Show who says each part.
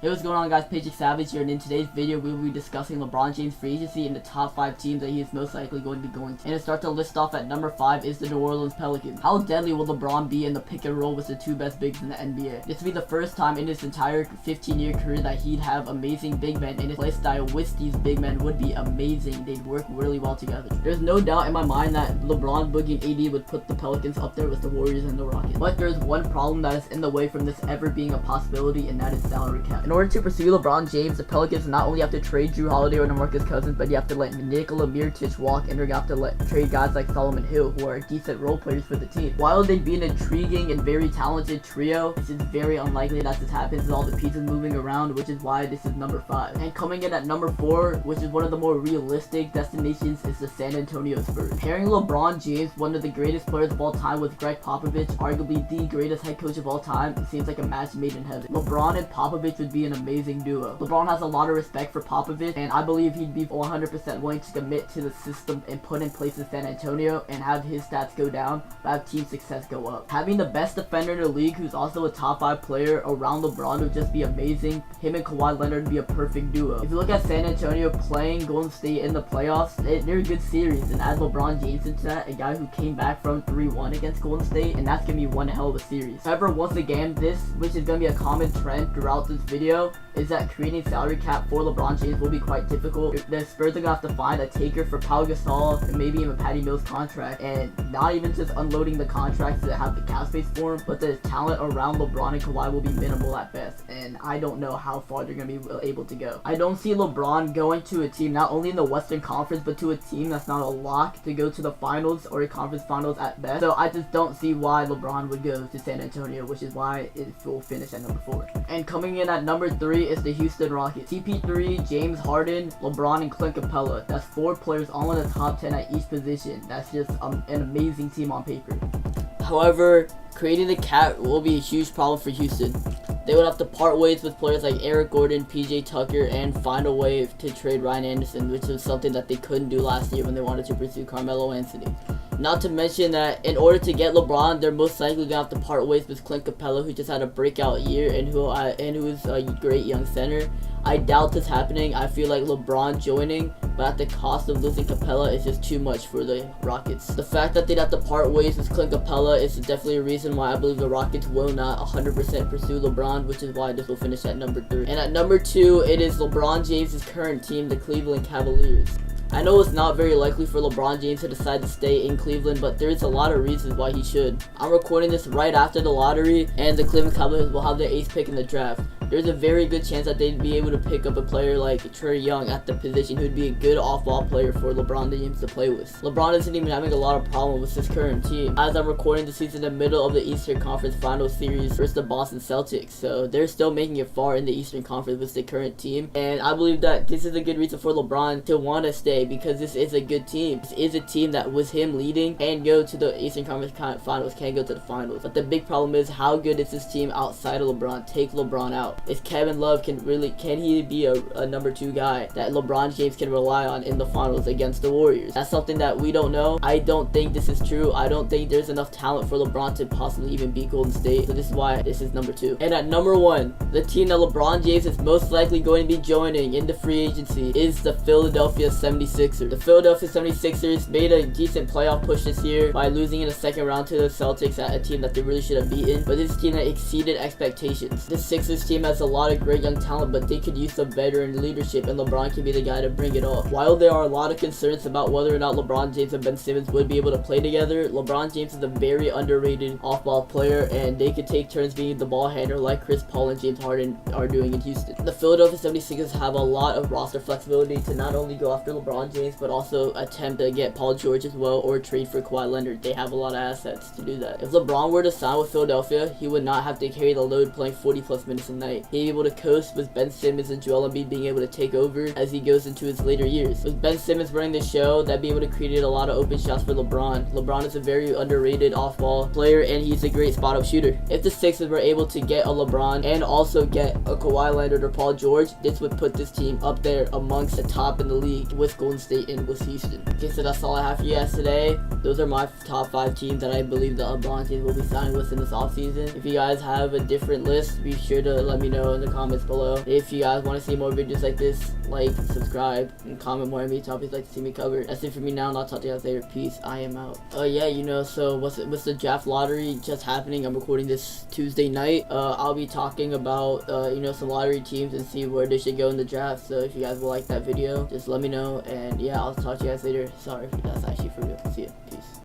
Speaker 1: Hey, what's going on, guys? Patrick Savage here, and in today's video we will be discussing LeBron James' free agency and the top 5 teams that he is most likely going to be going to. And to start the list off at number 5 is the New Orleans Pelicans. How deadly will LeBron be in the pick and roll with the 2 best bigs in the NBA? This will be the first time in his entire 15-year career that he'd have amazing big men, and his play style with these big men would be amazing. They'd work really well together. There's no doubt in my mind that LeBron, Boogie, and AD would put the Pelicans up there with the Warriors and the Rockets. But there's one problem that is in the way from this ever being a possibility, and that is salary cap. In order to pursue LeBron James, the Pelicans not only have to trade Drew Holiday or DeMarcus Cousins, but you have to let Nikola Mirotic walk, and you have to trade guys like Solomon Hill, who are decent role players for the team. While they'd be an intriguing and very talented trio, this is very unlikely that this happens with all the pieces moving around, which is why this is number 5. And coming in at number 4, which is one of the more realistic destinations, is the San Antonio Spurs. Pairing LeBron James, one of the greatest players of all time, with Greg Popovich, arguably the greatest head coach of all time, it seems like a match made in heaven. LeBron and Popovich would be an amazing duo. LeBron has a lot of respect for Popovich, and I believe he'd be 100% willing to commit to the system and put in place in San Antonio and have his stats go down, but have team success go up. Having the best defender in the league, who's also a top 5 player around LeBron, would just be amazing. Him and Kawhi Leonard would be a perfect duo. If you look at San Antonio playing Golden State in the playoffs, they're a good series, and add LeBron James into that, a guy who came back from 3-1 against Golden State, and that's gonna be one hell of a series. However, once again, this, which is gonna be a common trend throughout this video, is that creating salary cap for LeBron James will be quite difficult. The Spurs are gonna have to find a taker for Pau Gasol and maybe even Patty Mills' contract, and not even just unloading the contracts that have the cap space for him, but the talent around LeBron and Kawhi will be minimal at best, and I don't know how far they're gonna be able to go. I don't see LeBron going to a team not only in the Western Conference, but to a team that's not a lock to go to the finals or a conference finals at best. So I just don't see why LeBron would go to San Antonio, which is why it will finish at number 4. And coming in at number 3 is the Houston Rockets. CP3, James Harden, LeBron, and Clint Capella. That's 4 players all in the top 10 at each position. That's just an amazing team on paper. However, creating the cap will be a huge problem for Houston. They would have to part ways with players like Eric Gordon, PJ Tucker, and find a way to trade Ryan Anderson, which was something that they couldn't do last year when they wanted to pursue Carmelo Anthony. Not to mention that in order to get LeBron, they're most likely gonna have to part ways with Clint Capella, who just had a breakout year and who is a great young center. I doubt this happening. I feel like LeBron joining, but at the cost of losing Capella, is just too much for the Rockets. The fact that they'd have to part ways with Clint Capella is definitely a reason why I believe the Rockets will not 100% pursue LeBron, which is why this will finish at number 3. And at number 2, it is LeBron James' current team, the Cleveland Cavaliers. I know it's not very likely for LeBron James to decide to stay in Cleveland, but there's a lot of reasons why he should. I'm recording this right after the lottery, and the Cleveland Cavaliers will have their 8th pick in the draft. There's a very good chance that they'd be able to pick up a player like Trae Young at the position, who'd be a good off-ball player for LeBron James to play with. LeBron isn't even having a lot of problem with his current team, as I'm recording this season in the middle of the Eastern Conference Finals series versus the Boston Celtics, so they're still making it far in the Eastern Conference with the current team, and I believe that this is a good reason for LeBron to want to stay, because this is a good team. This is a team that, with him leading, can go to the Eastern Conference Finals, can go to the finals. But the big problem is, how good is this team outside of LeBron? Take LeBron out. Is Kevin Love can he be a number 2 guy that LeBron James can rely on in the finals against the Warriors? That's something that we don't know. I don't think this is true. I don't think there's enough talent for LeBron to possibly even beat Golden State. So this is why this is number 2. And at number 1, the team that LeBron James is most likely going to be joining in the free agency is the Philadelphia 76ers. The Philadelphia 76ers made a decent playoff push this year by losing in the 2nd round to the Celtics, at a team that they really should have beaten, but this is a team that exceeded expectations. The Sixers team has a lot of great young talent, but they could use some veteran leadership, and LeBron can be the guy to bring it off. While there are a lot of concerns about whether or not LeBron James and Ben Simmons would be able to play together, LeBron James is a very underrated off-ball player, and they could take turns being the ball handler like Chris Paul and James Harden are doing in Houston. The Philadelphia 76ers have a lot of roster flexibility to not only go after LeBron James, but also attempt to get Paul George as well, or trade for Kawhi Leonard. They have a lot of assets to do that. If LeBron were to sign with Philadelphia, he would not have to carry the load playing 40+ minutes a night. He'd be able to coast with Ben Simmons and Joel Embiid being able to take over as he goes into his later years. With Ben Simmons running the show, that'd be able to create a lot of open shots for LeBron. LeBron is a very underrated off-ball player, and he's a great spot-up shooter. If the Sixers were able to get a LeBron and also get a Kawhi Leonard or Paul George, this would put this team up there amongst the top in the league with Golden State and with Houston. Okay, so that's all I have for you guys today. Those are my top 5 teams that I believe that LeBron James will be signing with in this offseason. If you guys have a different list, be sure to let me let me know in the comments below. If you guys want to see more videos like this, like, subscribe, and comment more on me topics like to see me cover. That's it for me now, and I'll talk to you guys later. Peace. I am out. Yeah, you know, so what's the draft lottery just happening? I'm recording this Tuesday night. I'll be talking about you know, some lottery teams and see where they should go in the draft. So if you guys will like that video, just let me know, and yeah, I'll talk to you guys later. Sorry, that's actually for real. See ya. Peace.